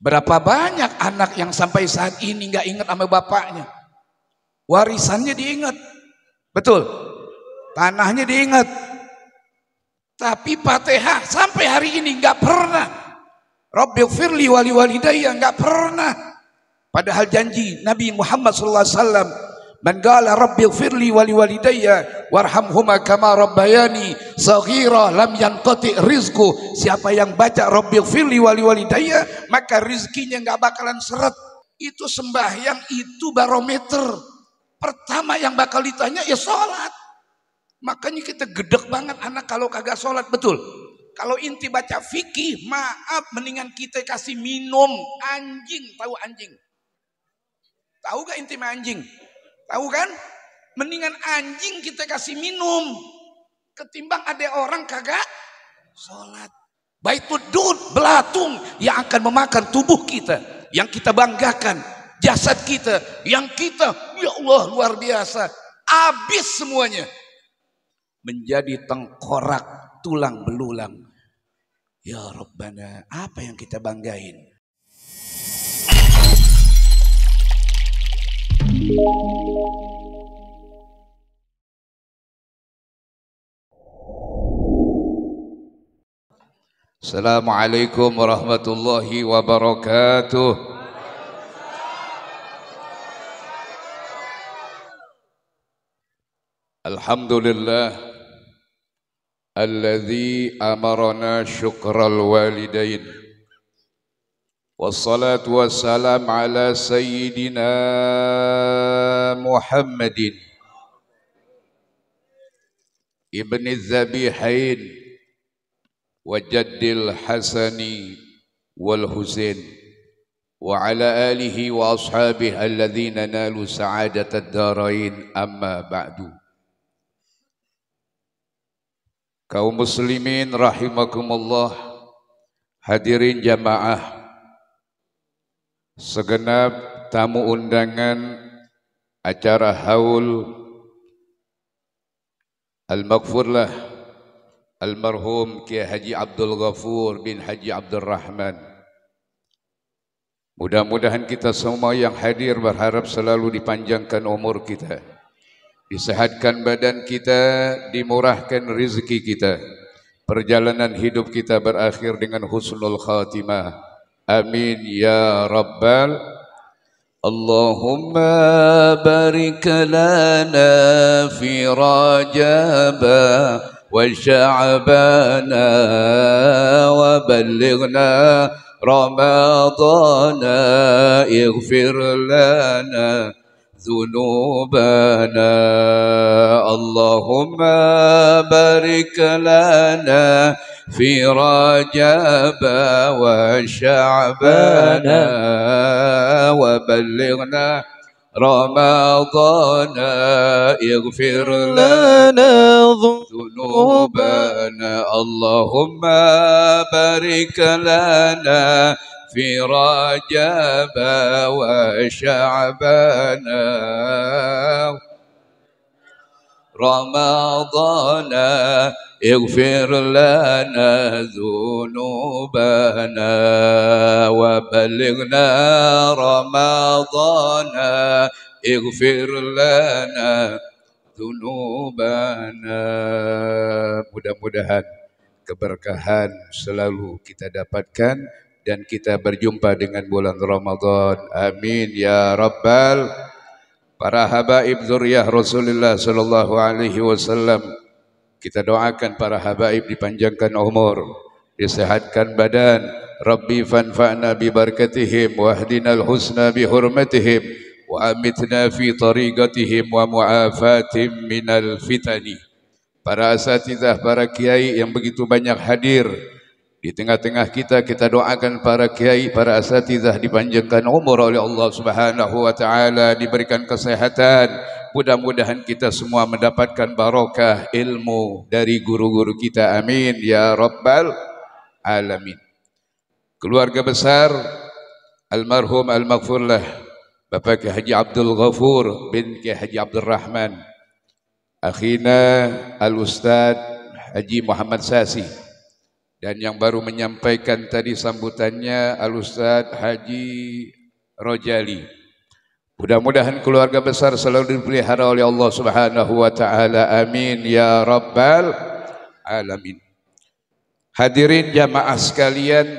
Berapa banyak anak yang sampai saat ini nggak ingat sama bapaknya. Warisannya diingat, betul. Tanahnya diingat. Tapi Fatihah sampai hari ini nggak pernah. Rabbighfirli wali walidayya, nggak pernah. Padahal janji Nabi Muhammad SAW, man qala rabbighfirli wali walidayya warhamhuma kama rabbayani saghira lam yanqati rizqu. Siapa yang baca rabbighfirli wali walidayya, maka rizkinya nggak bakalan seret. Itu sembahyang, itu barometer pertama yang bakal ditanya ya sholat. Makanya kita gedek banget anak kalau kagak sholat, betul. Kalau inti baca fikih, maaf, mendingan kita kasih minum anjing. Tahu anjing? Tahu gak inti anjing? Tahu kan? Mendingan anjing kita kasih minum ketimbang ada orang kagak sholat. Baitudud, belatung yang akan memakan tubuh kita, yang kita banggakan, jasad kita, yang kita, ya Allah luar biasa, habis semuanya. Menjadi tengkorak, tulang belulang. Ya Rabbana, apa yang kita banggain? Assalamualaikum warahmatullahi wabarakatuh. Alhamdulillah alladzi amarna syukral walidain wassalatu wassalam ala sayyidina Muhammadin ibni Zabihain wa jaddil Hasani wal Husain wa ala alihi wa ashabihi alladhina nalu sa'adatad darain, amma ba'du. Kaum muslimin rahimakumullah, hadirin jamaah, segenap tamu undangan acara haul al-maghfurlah almarhum Kiai Haji Abdul Ghafur bin Haji Abdul Rahman. Mudah-mudahan kita semua yang hadir berharap selalu dipanjangkan umur kita, disehatkan badan kita, dimurahkan rezeki kita, perjalanan hidup kita berakhir dengan husnul khatimah. Amin ya rabbal. Allahumma barik lana fi rajaba wa sya'bana wa ballighna ramadana ighfir lana ذنوبنا اللهم بارك لنا في رجب وشعبان وبلغنا رمضان اغفر لنا ذنوبنا اللهم بارك لنا في رجب وشعبان رمضان اغفر لنا ذنوبنا وبلغنا رمضان اغفر لنا ذنوبنا. Mudah-mudahan keberkahan selalu kita dapatkan dan kita berjumpa dengan bulan Ramadan. Amin ya rabbal. Para habaib zuriyah Rasulullah sallallahu alaihi wasallam, kita doakan para habaib dipanjangkan umur, disehatkan badan. Rabbi fanfa'na bi barakatihim wa ahdinal husna bi hurmatihim wa amitna fi tariqatihim wa mu'afatim minal fitani. Para asatidzah, para kiai yang begitu banyak hadir di tengah-tengah kita, kita doakan para kiai, para asatidzah dipanjangkan umur oleh Allah Subhanahu wa taala, diberikan kesehatan. Mudah-mudahan kita semua mendapatkan barokah ilmu dari guru-guru kita. Amin ya rabbal alamin. Keluarga besar almarhum al-maghfurlah Bapak Kiai Haji Abdul Ghafur bin Kiai Haji Abdul Rahman, akhina al-Ustaz Haji Muhammad Sasi, Dan yang baru menyampaikan tadi sambutannya Al-Ustadz Haji Rojali. Mudah-mudahan keluarga besar selalu dipelihara oleh Allah Subhanahu wa taala. Amin ya rabbal alamin. Hadirin jamaah sekalian,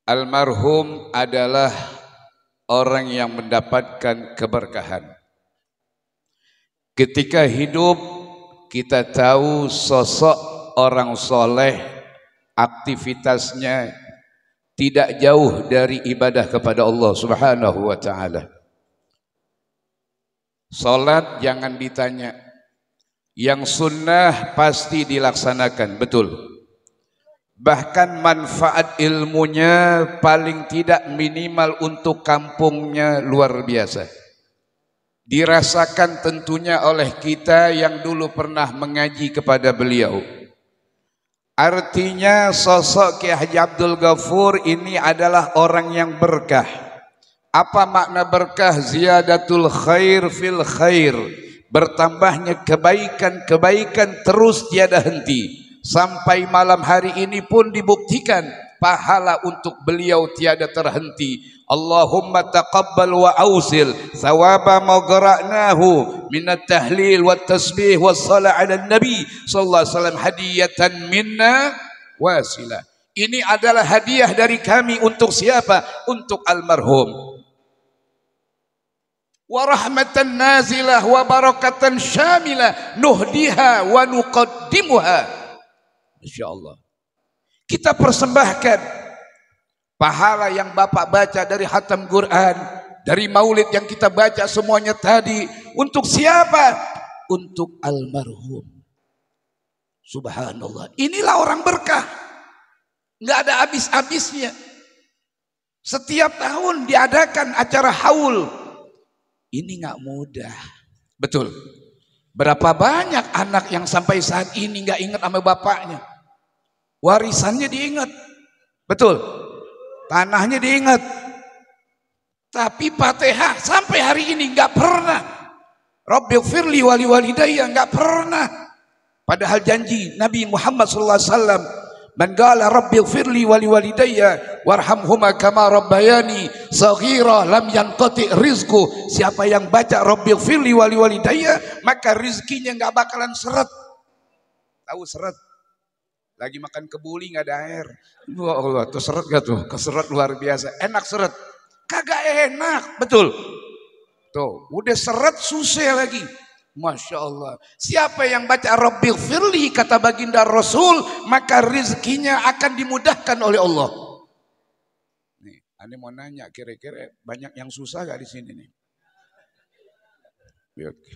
almarhum adalah orang yang mendapatkan keberkahan. Ketika hidup kita tahu sosok orang soleh, aktivitasnya tidak jauh dari ibadah kepada Allah Subhanahu wa ta'ala. Salat jangan ditanya, yang sunnah pasti dilaksanakan, betul. Bahkan manfaat ilmunya paling tidak minimal untuk kampungnya luar biasa. Dirasakan tentunya oleh kita yang dulu pernah mengaji kepada beliau. Artinya sosok Kiai Haji Abdul Ghafur ini adalah orang yang berkah. Apa makna berkah? Ziyadatul khair fil khair. Bertambahnya kebaikan-kebaikan terus tiada henti. Sampai malam hari ini pun dibuktikan pahala untuk beliau tiada terhenti. Allahumma taqabbal wa ausil thawaba ma qara'nahu minat tahlil wa tasbih wa salat ala nabi sallallahu alaihi wasallam hadiyatan minna wasilah. Ini adalah hadiah dari kami untuk siapa? Untuk almarhum. Wa rahmatan nazilah wa barakatan syamilah nuhdiha wa nuqaddimuha. Insyaallah kita persembahkan pahala yang Bapak baca dari khatam Quran, dari maulid yang kita baca semuanya tadi, untuk siapa? Untuk almarhum. Subhanallah. Inilah orang berkah. Nggak ada habis-habisnya. Setiap tahun diadakan acara haul. Ini nggak mudah. Betul. Berapa banyak anak yang sampai saat ini nggak ingat sama bapaknya. Warisannya diingat. Betul. Tanahnya diingat. Tapi Fatihah sampai hari ini nggak pernah. Rabbighfirli wali walidayya, nggak pernah. Padahal janji Nabi Muhammad SAW, man qala rabbighfirli wali walidayya warhamhuma kama rabbayani saghira lam yanqati rizqu. Siapa yang baca rabbighfirli wali walidayya, maka rizkinya nggak bakalan seret. Tahu seret? Lagi makan kebuli nggak ada air. Wah Allah, tuh seret gak tuh? Keseret luar biasa. Enak seret? Kagak enak, betul. Tuh, udah seret susah lagi. Masya Allah. Siapa yang baca Rabbighfirli kata baginda Rasul, maka rizkinya akan dimudahkan oleh Allah. Nih, Ane mau nanya, kira-kira banyak yang susah gak di sini nih?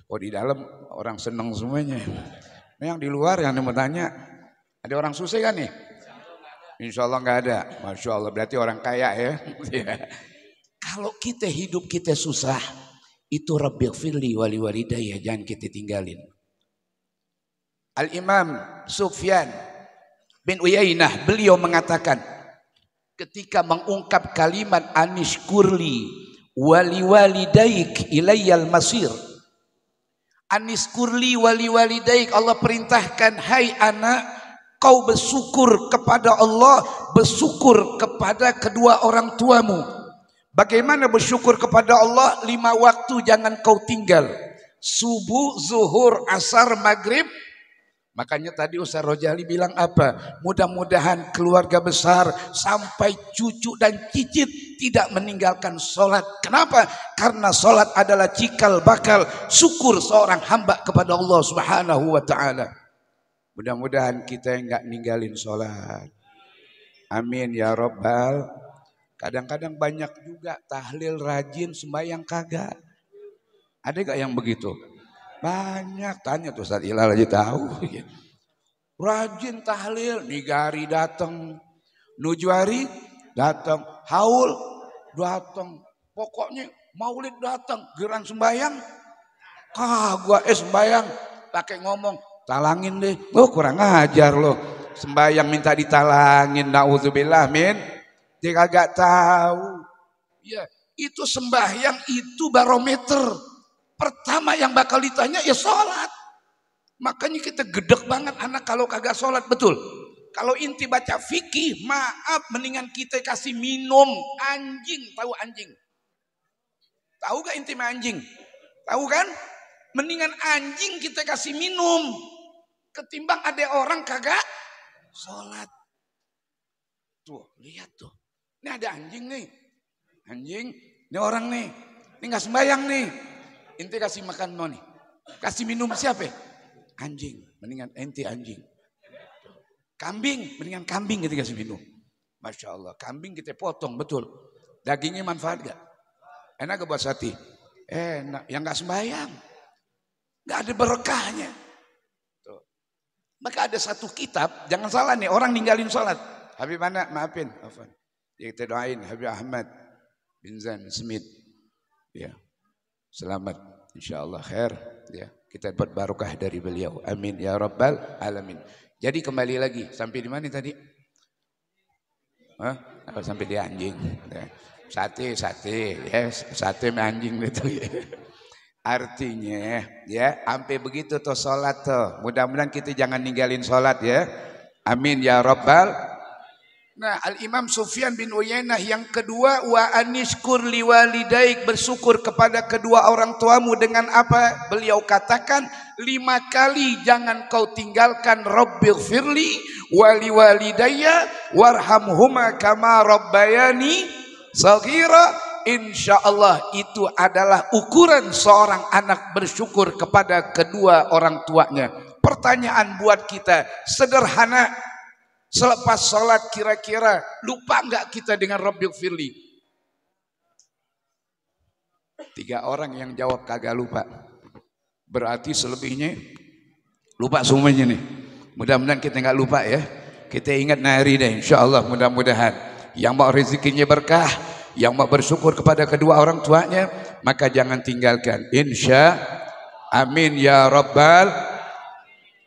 Oh di dalam orang seneng semuanya. Nah, yang di luar yang mau tanya. Ada orang susah kan nih? Insya Allah nggak ada. Masya Allah, berarti orang kaya ya. Kalau kita hidup kita susah, itu Rabbighfirli wali walidayya, jangan kita tinggalin. Al-Imam Sufyan bin Uyainah, beliau mengatakan, ketika mengungkap kalimat anishkurli wali walidaik ilayyal masir. Anishkurli wali walidaik, Allah perintahkan, hai anak, kau bersyukur kepada Allah, bersyukur kepada kedua orang tuamu. Bagaimana bersyukur kepada Allah? 5 waktu jangan kau tinggal. Subuh, zuhur, asar, maghrib. Makanya tadi Ustaz Rojali bilang apa? Mudah-mudahan keluarga besar sampai cucu dan cicit tidak meninggalkan sholat. Kenapa? Karena sholat adalah cikal bakal syukur seorang hamba kepada Allah Subhanahu wa ta'ala. Mudah-mudahan kita enggak ninggalin sholat. Amin ya Rabbal. Kadang-kadang banyak juga tahlil rajin, sembahyang kagak. Ada gak yang begitu? Banyak. Tanya tuh Ustaz Ilal aja tahu. Rajin tahlil, nigari datang, nujuari datang, haul datang. Pokoknya maulid datang, giliran sembahyang kagak sembahyang pakai ngomong. Talangin deh, kurang ajar loh. Sembahyang minta ditalangin, naudzubillah min. Dia kagak tahu. Ya, itu sembahyang itu barometer. Pertama yang bakal ditanya ya sholat. Makanya kita gedek banget anak kalau kagak sholat, betul. Kalau inti baca fikih, maaf, mendingan kita kasih minum anjing. Tahu anjing? Tahu gak inti anjing? Tahu kan? Mendingan anjing kita kasih minum ketimbang ada orang kagak sholat. Tuh, lihat tuh. Ini ada anjing nih. Anjing, ini orang nih. Ini gak sembayang nih. Inti kasih makan mau nih. Kasih minum siapa? Anjing. Mendingan ente anjing. Kambing, mendingan kambing kita kasih minum. Masya Allah, kambing kita potong, betul. Dagingnya manfaat gak? Enak gak buat sati? Enak, yang gak sembahyang. Gak ada berkahnya. Tuh. Maka ada satu kitab, jangan salah nih, orang ninggalin sholat. Habib anak, maafin. Ya, kita doain Habib Ahmad bin Zain Smith. Ya, selamat, insya Allah khair. Ya, kita dapat barokah dari beliau. Amin ya rabbal alamin. Jadi kembali lagi, sampai di mana tadi? Sampai di anjing. Sate, ya, sate anjing itu ya. Artinya, ya, sampai begitu tuh sholat tuh. Mudah-mudahan kita jangan ninggalin sholat ya. Amin ya rabbal. Nah, Al-Imam Sufyan bin Uyainah yang kedua, wa anishkur liwalidaik, bersyukur kepada kedua orang tuamu dengan apa? Beliau katakan 5 kali jangan kau tinggalkan Rabbighfirli waliwalidayya warhamhuma kama rabbayani shaghira. Insyaallah itu adalah ukuran seorang anak bersyukur kepada kedua orang tuanya. Pertanyaan buat kita sederhana. Selepas sholat kira-kira lupa enggak kita dengan Rabbighfirli? 3 orang yang jawab kagak lupa. Berarti selebihnya lupa semuanya nih. Mudah-mudahan kita enggak lupa ya. Kita ingat nari deh, insyaallah mudah-mudahan. Yang mau rezekinya berkah, yang mau bersyukur kepada kedua orang tuanya, maka jangan tinggalkan. Amin ya rabbal.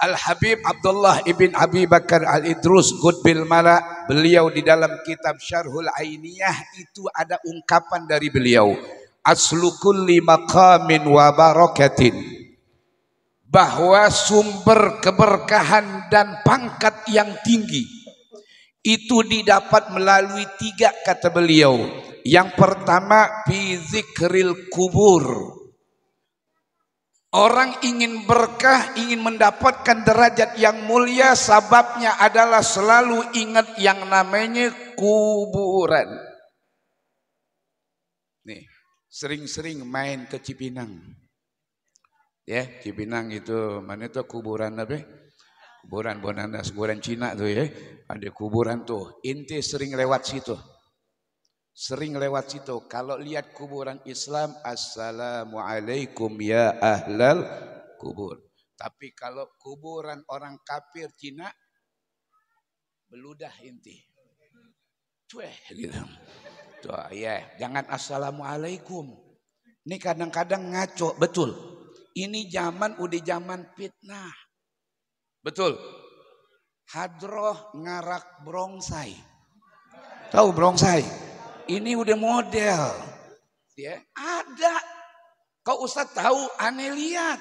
Al-Habib Abdullah ibn Abi Bakar Al-Idrus Qutbil Mala, beliau di dalam kitab Syarhul Ainiyah itu ada ungkapan dari beliau, aslu kulli maqamin wa barakatin, bahwa sumber keberkahan dan pangkat yang tinggi itu didapat melalui 3 kata beliau. Yang pertama, fi zikril kubur. Orang ingin berkah, ingin mendapatkan derajat yang mulia, sababnya adalah selalu ingat yang namanya kuburan. Nih, sering-sering main ke Cipinang. Ya, Cipinang itu mana itu kuburan apa? Kuburan Bonanas, kuburan Cina tuh ya. Ada kuburan tuh. Inti sering lewat situ. Sering lewat situ. Kalau lihat kuburan Islam, assalamualaikum ya ahlal kubur. Tapi kalau kuburan orang kafir Cina, beludah inti. Cueh gitu. Tuh ya, jangan assalamualaikum. Ini kadang-kadang ngaco, betul. Ini zaman udah zaman fitnah. Betul. Hadroh ngarak brongsai. Tahu brongsai? Ini udah model, ya ada. Kau Ustadz tahu, aneh lihat.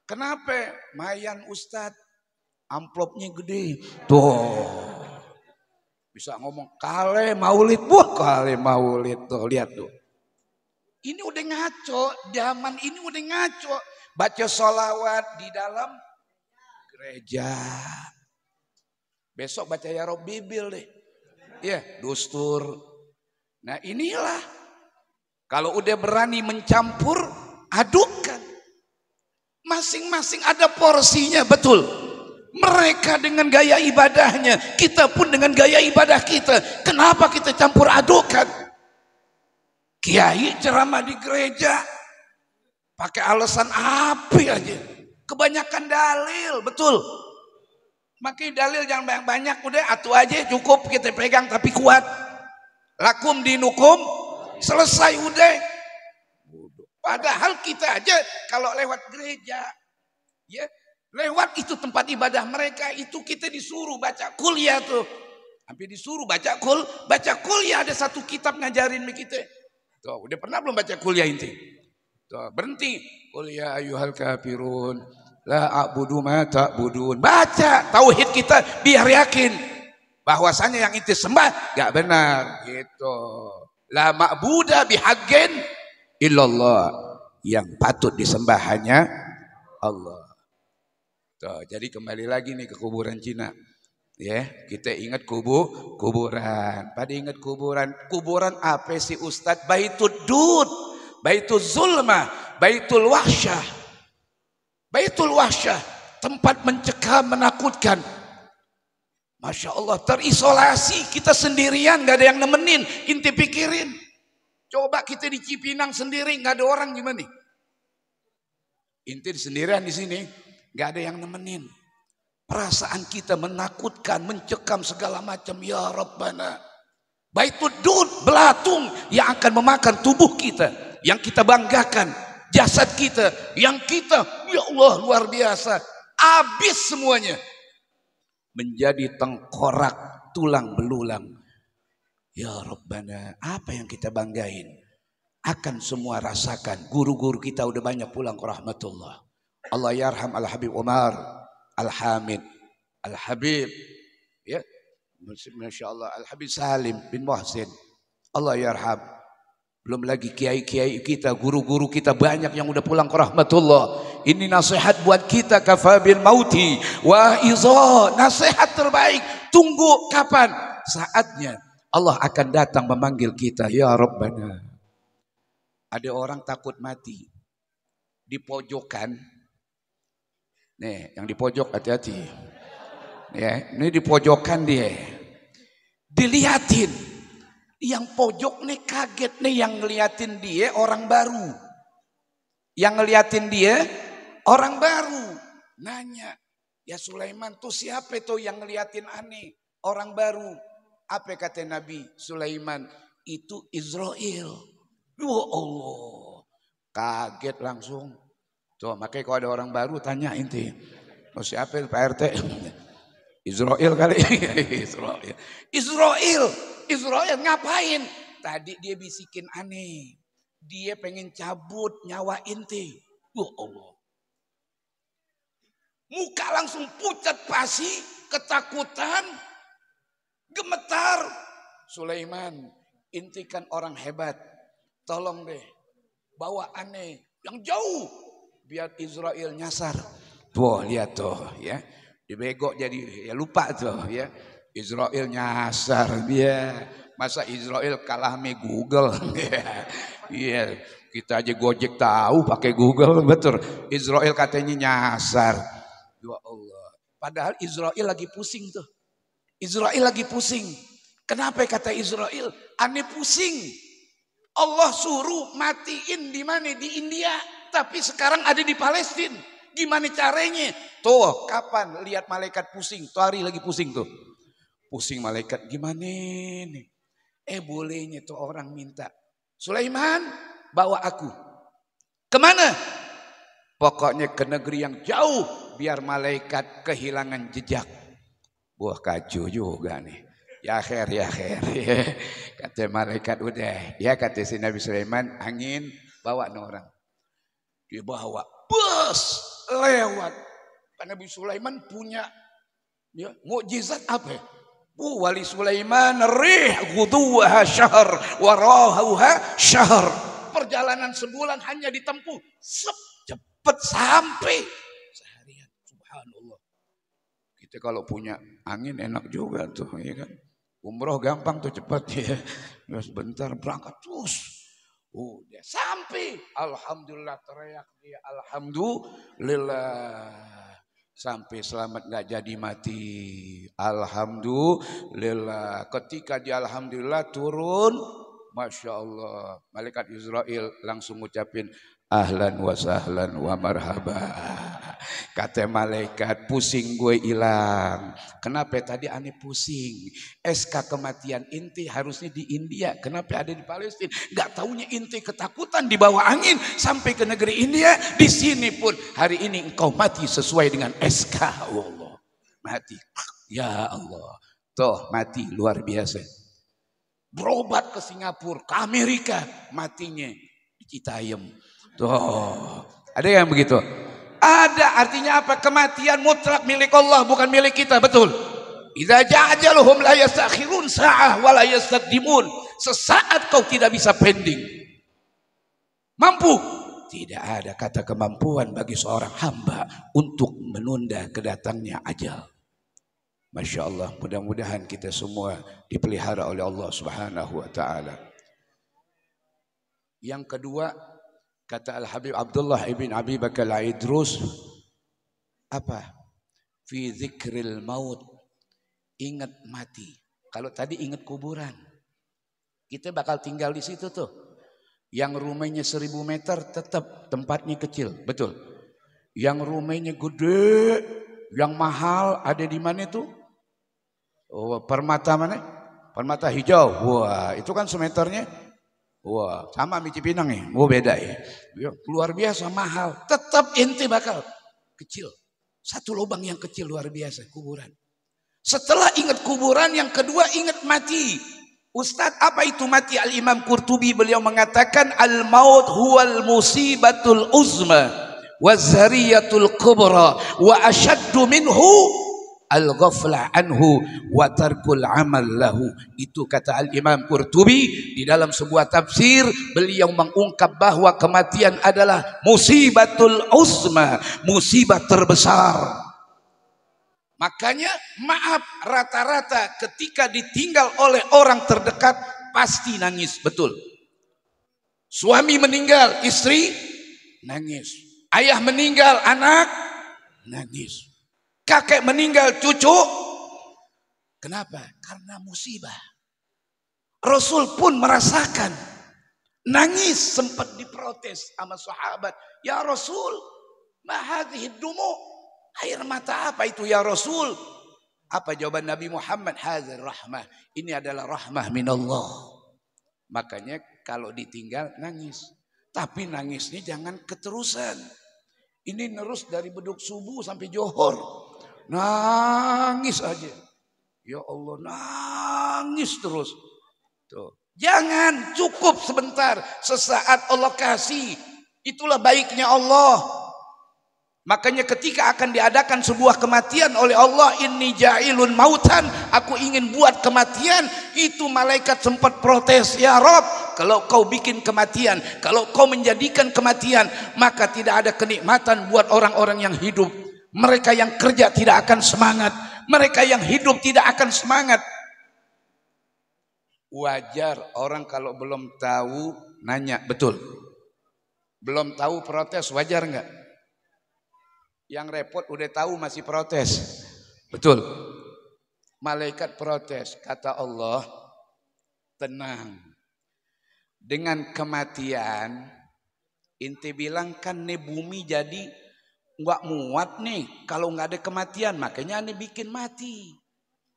Kenapa? Mayan Ustadz, amplopnya gede. Tuh, bisa ngomong kale maulid, kale maulid tuh, lihat tuh. Ini udah ngaco, zaman ini udah ngaco. Baca sholawat di dalam gereja. Besok baca ya Rabbi Bil deh, ya dustur. Nah inilah, kalau udah berani mencampur, adukkan. Masing-masing ada porsinya, betul. Mereka dengan gaya ibadahnya, kita pun dengan gaya ibadah kita. Kenapa kita campur adukan? Kiai ceramah di gereja, pakai alasan apa aja. Kebanyakan dalil, betul. Makin dalil jangan banyak-banyak, udah atu aja cukup kita pegang tapi kuat. Lakum dinukum, selesai udah. Padahal kita aja kalau lewat gereja, ya lewat itu tempat ibadah mereka, itu kita disuruh baca kuliah tuh. Hampir disuruh baca kuliah, ada satu kitab ngajarin kita. Tuh, udah pernah belum baca kuliah inti? Tuh, berhenti. Kuliah ayyuhal kafirun, La a'budu ma ta'budun. Baca tauhid kita biar yakin bahwasanya yang inti sembah gak benar gitu. La ma'buda bihaqqin illallah. Yang patut disembah hanya Allah. Tuh, jadi kembali lagi nih ke kuburan Cina. Ya, kita ingat kuburan. Pada ingat kuburan. Kuburan apa sih Ustadz? Baitul Dud, Baitul Zulmah, Baitul Wahsyah. Baitul Wahsyah, tempat mencekam, menakutkan. Masya Allah, terisolasi, kita sendirian, gak ada yang nemenin. Inti pikirin, coba kita di Cipinang sendiri, gak ada orang gimana? Inti sendirian di sini, gak ada yang nemenin. Perasaan kita menakutkan, mencekam segala macam. Ya Rabbana, Baitul Dud, belatung yang akan memakan tubuh kita, yang kita banggakan. Jasad kita, yang kita, ya Allah luar biasa, habis semuanya. Menjadi tengkorak, tulang belulang. Ya Rabbana, apa yang kita banggain? Akan semua rasakan. Guru-guru kita udah banyak pulang ke rahmatullah. Allah yarham Al-Habib Umar, Al-Hamid, Al-Habib, ya, Masya Allah, Al-Habib Salim bin Muhsin, Allah yarham. Belum lagi kiai-kiai kita, guru-guru kita banyak yang udah pulang ke rahmatullah. Ini nasihat buat kita, kafabil mauti wa iza, nasihat terbaik. Tunggu kapan saatnya Allah akan datang memanggil kita. Ya Rabbana. Ada orang takut mati di pojokan. Nih, yang di pojok hati-hati. Ya, ini di pojokan dia. Dilihatin. Yang pojok nih kaget nih, yang ngeliatin dia orang baru. Yang ngeliatin dia orang baru. Nanya, ya Sulaiman tuh siapa tuh yang ngeliatin aneh? Orang baru. Apa kata Nabi Sulaiman? Itu Israel. Ya Allah. Kaget langsung. Tuh makanya kalau ada orang baru tanya inti. Oh siapa Pak RT? Israel kali. Israel ngapain? Tadi dia bisikin aneh. Dia pengen cabut nyawa inti. Ya Allah. Muka langsung pucat pasi, ketakutan, gemetar. Sulaiman, inti kan orang hebat. Tolong deh, bawa aneh yang jauh. Biar Israel nyasar. Tuh lihat tuh ya. Dibegok jadi ya lupa tuh ya. Israel nyasar dia. Masa Israel kalah sama Google? Iya, kita aja Gojek tahu pakai Google, betul. Israel katanya nyasar. Ya Allah. Padahal Israel lagi pusing tuh. Israel lagi pusing. Kenapa kata Israel? Aneh pusing. Allah suruh matiin di mana? Di India. Tapi sekarang ada di Palestina. Gimana caranya? Tuh, kapan lihat malaikat pusing? Tuh hari lagi pusing tuh. Pusing malaikat, gimana nih? Bolehnya tuh orang minta. Sulaiman, bawa aku. Kemana? Pokoknya ke negeri yang jauh. Biar malaikat kehilangan jejak. Wah kacau juga nih. Ya khair. Kata malaikat udah. Ya kata si Nabi Sulaiman, angin bawa orang. Dibawa. Bus lewat. Nabi Sulaiman punya ya, mukjizat apa? Wali Sulaiman rih guduha syahr warahuha syahr. Perjalanan sebulan hanya ditempuh cepet sampai seharian. Subhanallah. Kita kalau punya angin enak juga tuh, ya kan? Umroh gampang tuh cepat ya. Sebentar berangkat terus. Udah sampai, alhamdulillah, teriak dia, alhamdulillah, sampai selamat nggak jadi mati, alhamdulillah. Ketika dia alhamdulillah turun, masya Allah, malaikat Israel langsung ngucapin ahlan wa sahlan wa marhaba. Kata malaikat, pusing gue hilang. Kenapa tadi aneh pusing? SK kematian inti harusnya di India. Kenapa ada di Palestina? Gak taunya inti ketakutan di bawah angin sampai ke negeri India. Di sini pun hari ini engkau mati sesuai dengan SK. Allah mati. Ya Allah. Tuh mati luar biasa. Berobat ke Singapura, ke Amerika, matinya di Citayam. Tuh ada yang begitu. Ada, artinya apa? Kematian mutlak milik Allah, bukan milik kita, betul. Idza ja'a ajaluhum la yastakhirun sa'ah wa la yastaqdimun. Sesaat kau tidak bisa pending. Mampu? Tidak ada kata kemampuan bagi seorang hamba untuk menunda kedatangnya ajal. Masya Allah, mudah-mudahan kita semua dipelihara oleh Allah Subhanahu wa ta'ala. Yang kedua, kata Al-Habib Abdullah ibn Abi Bakar al-Idrus, apa? Fi dzikril maut, ingat mati. Kalau tadi ingat kuburan, kita bakal tinggal di situ tuh. Yang rumahnya 1000 meter tetap tempatnya kecil, betul. Yang rumahnya gede, yang mahal ada di mana tuh? Oh, Permata mana? Permata Hijau. Wah, itu kan semeternya. Wah, sama Mici Pinang nih. Oh, beda ya. Luar biasa mahal. Tetap ente bakal kecil. Satu lubang yang kecil luar biasa, kuburan. Setelah ingat kuburan, yang kedua ingat mati. Ustadz, apa itu mati? Al-Imam Qurtubi beliau mengatakan al-maut huwal musibatul uzma wa zariyatul kubra wa ashaddu minhu al-ghafla anhu wa tarkul amal lahu. Itu kata Al-Imam Qurtubi di dalam sebuah tafsir. Beliau mengungkap bahwa kematian adalah musibatul uzma, musibah terbesar. Makanya maaf, rata-rata ketika ditinggal oleh orang terdekat pasti nangis, betul. Suami meninggal, istri nangis. Ayah meninggal, anak nangis. Kakek meninggal, cucu. Kenapa? Karena musibah. Rasul pun merasakan. Nangis, sempat diprotes sama sahabat. Ya Rasul, ma hadhihi dumu? Air mata apa itu ya Rasul? Apa jawaban Nabi Muhammad? Hadzal rahmah. Ini adalah rahmah minallah. Makanya kalau ditinggal nangis. Tapi nangisnya jangan keterusan. Ini nerus dari beduk subuh sampai johor. Nangis aja. Ya Allah, nangis terus. Tuh. Jangan, cukup sebentar. Sesaat Allah kasih. Itulah baiknya Allah. Makanya ketika akan diadakan sebuah kematian oleh Allah, inni ja'ilun mautan, aku ingin buat kematian, itu malaikat sempat protes, ya Rob, kalau kau bikin kematian, kalau kau menjadikan kematian, maka tidak ada kenikmatan buat orang-orang yang hidup. Mereka yang kerja tidak akan semangat, mereka yang hidup tidak akan semangat. Wajar orang kalau belum tahu nanya, betul. Belum tahu protes, wajar enggak? Yang repot udah tahu masih protes. Betul. Malaikat protes. Kata Allah, tenang. Dengan kematian, inti bilang kan nih bumi jadi nggak muat nih. Kalau nggak ada kematian, makanya ane bikin mati.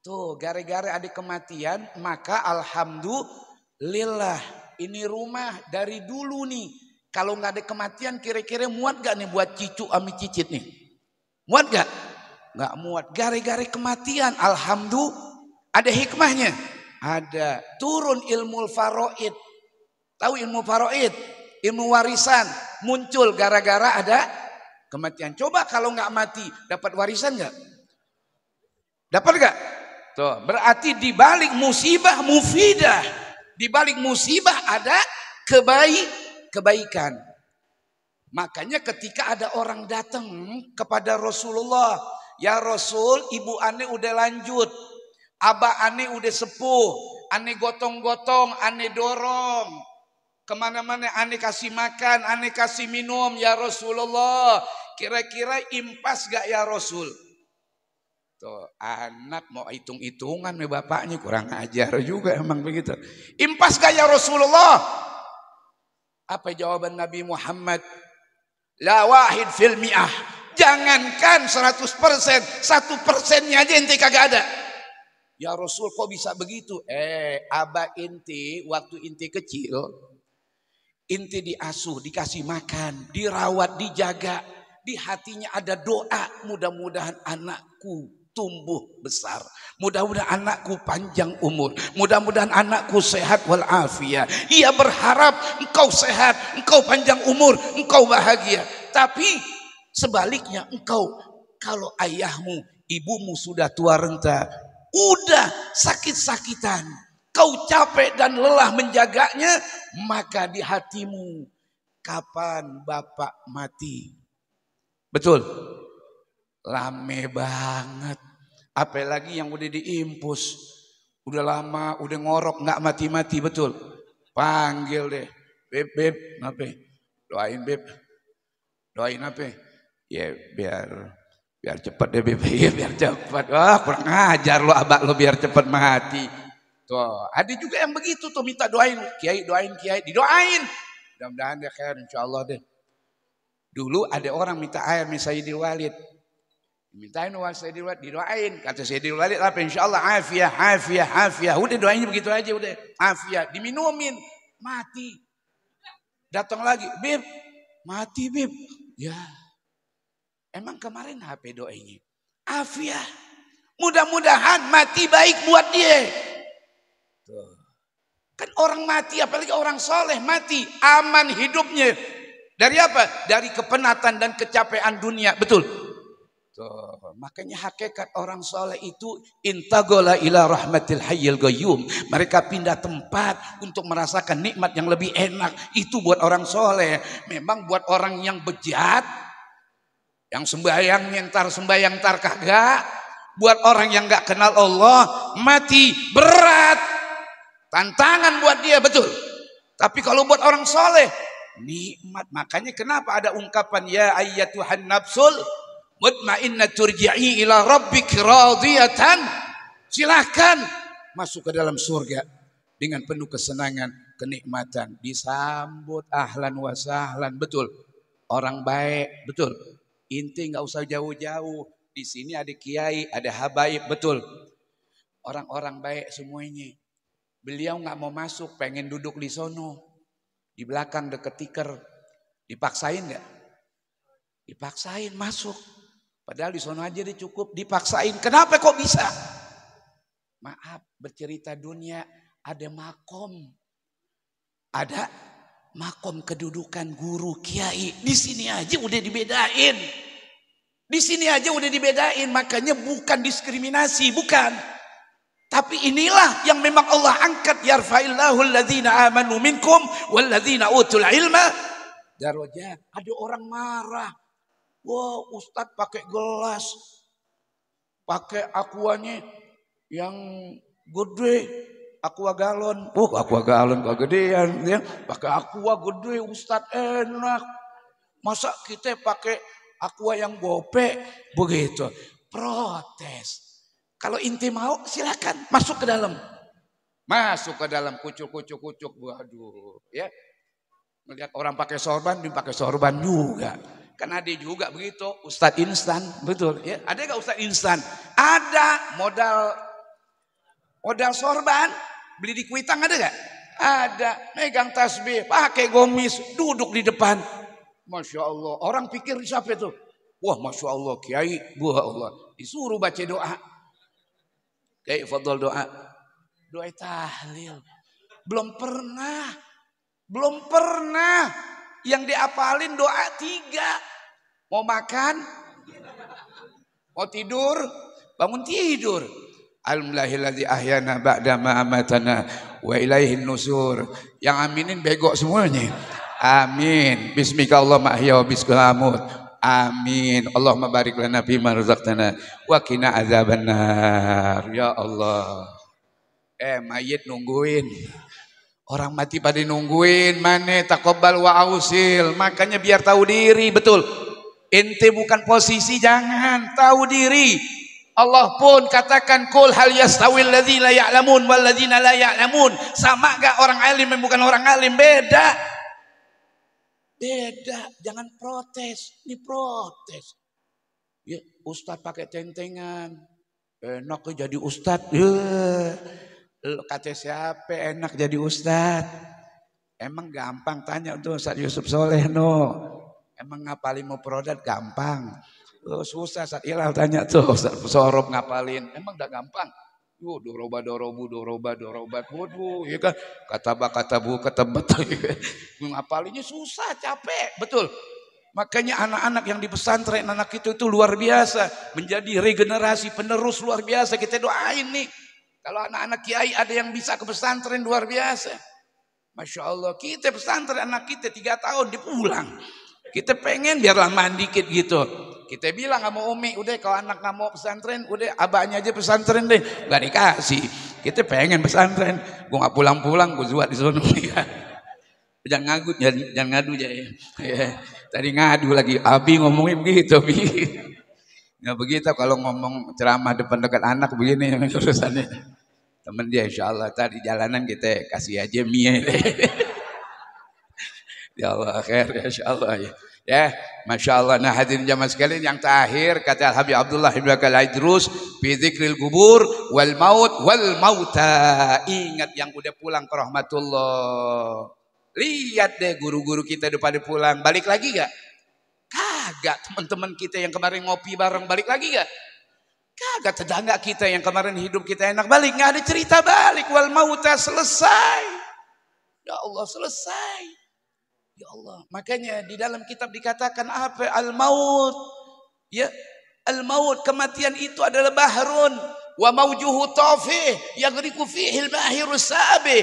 Tuh, gara-gara ada kematian, maka alhamdulillah. Ini rumah dari dulu nih. Kalau nggak ada kematian, kira-kira muat gak nih buat cicu ami cicit nih? Muat gak? Nggak muat. Gara-gara kematian, alhamdulillah, ada hikmahnya. Ada. Turun ilmu faraid. Tahu ilmu faraid? Ilmu warisan. Muncul gara-gara ada kematian. Coba kalau nggak mati, dapat warisan nggak? Dapat nggak? Tuh, berarti di balik musibah mufidah. Di balik musibah ada kebaikan. Makanya ketika ada orang datang kepada Rasulullah, ya Rasul, ibu ane udah lanjut, abah ane udah sepuh, ane gotong-gotong, ane dorong, kemana-mana ane kasih makan, ane kasih minum, ya Rasulullah, kira-kira impas gak ya Rasul? Tuh, anak mau hitung-hitungan nih bapaknya, kurang ajar juga emang begitu. Impas gak ya Rasulullah? Apa jawaban Nabi Muhammad? La wahid fil mi'ah. Jangankan 100%, 1%-nya aja ente kagak ada. Ya Rasul, kok bisa begitu? Abah ente waktu ente kecil, ente diasuh, dikasih makan, dirawat, dijaga. Di hatinya ada doa, mudah-mudahan anakku tumbuh besar, mudah-mudahan anakku panjang umur, mudah-mudahan anakku sehat walafiat. Ia berharap engkau sehat, engkau panjang umur, engkau bahagia. Tapi Sebaliknya engkau, kalau ayahmu, ibumu sudah tua renta, udah sakit-sakitan, kau capek dan lelah menjaganya, maka di hatimu, kapan bapak mati? Betul? Lame banget. Apalagi yang udah diimpus, udah lama, udah ngorok, nggak mati-mati, betul? Panggil deh, beb, beb, apa? Doain beb, doain apa? Ya biar cepat deh beb, ya biar cepat. Wah kurang ajar lo abak lo biar cepat mati. Tuh, ada juga yang begitu tuh minta doain, kiai doain, kiai didoain. Mudah-mudahan deh khair, insyaallah deh. Dulu ada orang minta air Sayyidil Walid. Mintain Sayyidil Walid didoain, kata Sayyidil Walid apa insyaallah afiah, afiah, afiah. Udah doainnya begitu aja udah. Afiah, diminumin, mati. Datang lagi, bib, mati bib. Ya. Emang kemarin HP doanya? Afiah. Mudah-mudahan mati baik buat dia. Tuh. Kan orang mati, apalagi orang soleh mati, aman hidupnya. Dari apa? Dari kepenatan dan kecapean dunia, betul? Tuh. Makanya hakikat orang soleh itu intagola ila rahmatil hayyil qayyum. Mereka pindah tempat untuk merasakan nikmat yang lebih enak. Itu buat orang soleh. Memang buat orang yang bejat, yang sembahyang ntar kagak. Buat orang yang gak kenal Allah, mati berat. Tantangan buat dia, betul. Tapi kalau buat orang soleh, nikmat. Makanya kenapa ada ungkapan ya ayyatuhan nafsul mutmainnah turji'i ila rabbik radiyatan. Silahkan masuk ke dalam surga dengan penuh kesenangan, kenikmatan. Disambut ahlan wa sahlan, betul. Orang baik, betul. Inti nggak usah jauh-jauh. Di sini ada kiai, ada habaib, betul. Orang-orang baik semuanya. Beliau nggak mau masuk, pengen duduk di sono, di belakang deket tiker. Dipaksain nggak? Dipaksain masuk. Padahal di sono aja dia cukup. Dipaksain. Kenapa kok bisa? Maaf, bercerita dunia ada makom, ada makom kedudukan guru kiai. Di sini aja udah dibedain. Di sini aja udah dibedain, makanya bukan diskriminasi, bukan. Tapi inilah yang memang Allah angkat, yarfa'illahu alladhina amanu minkum walladhina utul ilma darajat. Ada orang marah, wah ustadz pakai gelas, pakai akuanya yang gede, aqua galon. Aqua galon kegedean ya. Pakai aqua gede ustadz enak. Masa kita pakai aqua yang gopek begitu? Protes. Kalau inti mau silakan masuk ke dalam. Masuk ke dalam kucuk. Waduh, ya. Melihat orang pakai sorban, dia pakai sorban juga. Kan ada juga begitu, ustadz instan, betul ya. Ada enggak ustadz instan? Ada, modal sorban, beli di Kuitang ada enggak? Ada, megang tasbih, pakai gomis, duduk di depan. Masya Allah, orang pikir siapa itu? Wah Masya Allah, kiai, wah Allah. Disuruh baca doa. Kiai fadol doa. Doa tahlil. Belum pernah yang diapalin doa 3. Mau makan, mau tidur, bangun tidur. Alhamdulillahilladzi ahyana ba'da ma amatana wa ilaihin nusur. Yang aminin bego semuanya. Amin. Bismika Allahumma ahya wa biska amut. Amin. Allahumma barik lana fima razaqtana wa qina azabannar. Ya Allah. Mayit nungguin. Orang mati pada nungguin, mana taqabbal wa ausil. Makanya biar tahu diri, betul. Ente bukan posisi, jangan tahu diri. Allah pun katakan kul hal yastawil ladzina ya'lamun wal ladzina la ya'lamun. Sama enggak orang alim dan bukan orang alim? Beda. Jangan protes, diprotes. Ya, ustaz pakai tentengan. Enak jadi ustaz. Kata siapa enak jadi ustaz? Emang gampang, tanya tuh Ustaz Yusuf Soleh no. Emang ngapalin mau prodat gampang? Susah Ustaz Ilal tanya tuh Ustaz Sorob ngapalin. Emang udah gampang? Doroba dorobu doroba dorobat. Waduh, ya kan? Katabu. Ngapalinnya susah, capek, betul. Makanya anak-anak yang di pesantren anak itu luar biasa, menjadi regenerasi penerus luar biasa. Kita doain nih, kalau anak-anak kiai ada yang bisa ke pesantren luar biasa. Masya Allah, kita pesantren anak kita 3 tahun dipulang. Kita pengen biar lama dikit gitu. Kita bilang sama Umi, udah kalau anak nggak mau pesantren, udah abahnya aja pesantren deh, nggak dikasih. Kita pengen pesantren, gue nggak pulang-pulang, gue zuat di sana. Jangan ngadu aja ya. Tadi ngadu lagi, Abi ngomongnya begitu, Abi. Nggak begitu kalau ngomong ceramah depan dekat anak begini urusannya. Temen dia insya Allah tadi jalanan kita kasih aja mie. Ya Allah khair insya Allah ya. Ya, Masya Allah. Nah hadirin jamaah sekalian, yang terakhir kata Al-Habib Abdullah Ibn Al-Idrus, fi dzikril kubur wal maut wal mauta. Ingat yang udah pulang ke rahmatullah. Lihat deh guru-guru kita udah pada pulang, balik lagi gak? Kagak. Teman-teman kita yang kemarin ngopi bareng balik lagi gak? Kagak. Tetangga kita yang kemarin hidup kita enak balik, gak ada cerita balik. Wal mauta, selesai. Ya Allah, selesai. Ya Allah, makanya di dalam kitab dikatakan apa? Al-maut. Ya, al-maut, kematian itu adalah bahrun wa maujuhu tafih yaghriqu fihi al-bahirus sabih.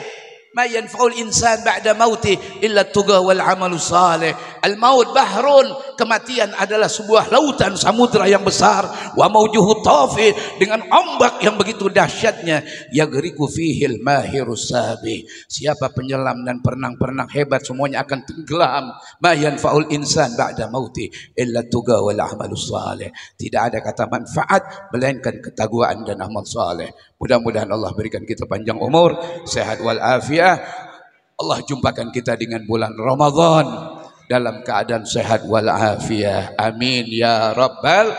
Ma yanfa'ul insan ba'da mauti illa tuga wal amalu salih. Al-maut bahrun, kematian adalah sebuah lautan samudra yang besar. Wa maujuhu tafi, dengan ombak yang begitu dahsyatnya. Yaghriqu fihil mahirus sabi. Siapa penyelam dan perenang-perenang hebat semuanya akan tenggelam. Ma yanfa'ul insan ba'da mauti illa tuga wal amalu salih. Tidak ada kata manfaat melainkan ketakwaan dan amal saleh. Mudah-mudahan Allah berikan kita panjang umur, sehat wal afiat. Allah jumpakan kita dengan bulan Ramadan dalam keadaan sehat wal afiat. Amin ya rabbal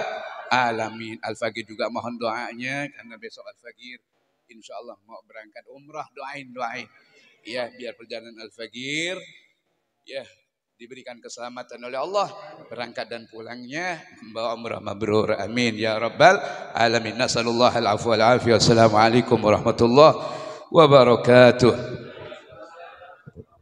alamin. Al-Fagir juga mohon doanya karena besok Al-Fagir insyaallah mau berangkat umrah. Doain. Ya, biar perjalanan Al-Fagir ya diberikan keselamatan oleh Allah, berangkat dan pulangnya membawa umrah mabrur. Amin ya rabbal alamin. Nasallallahu al-afwa wal afiyah. Wassalamualaikum warahmatullahi wabarakatuh.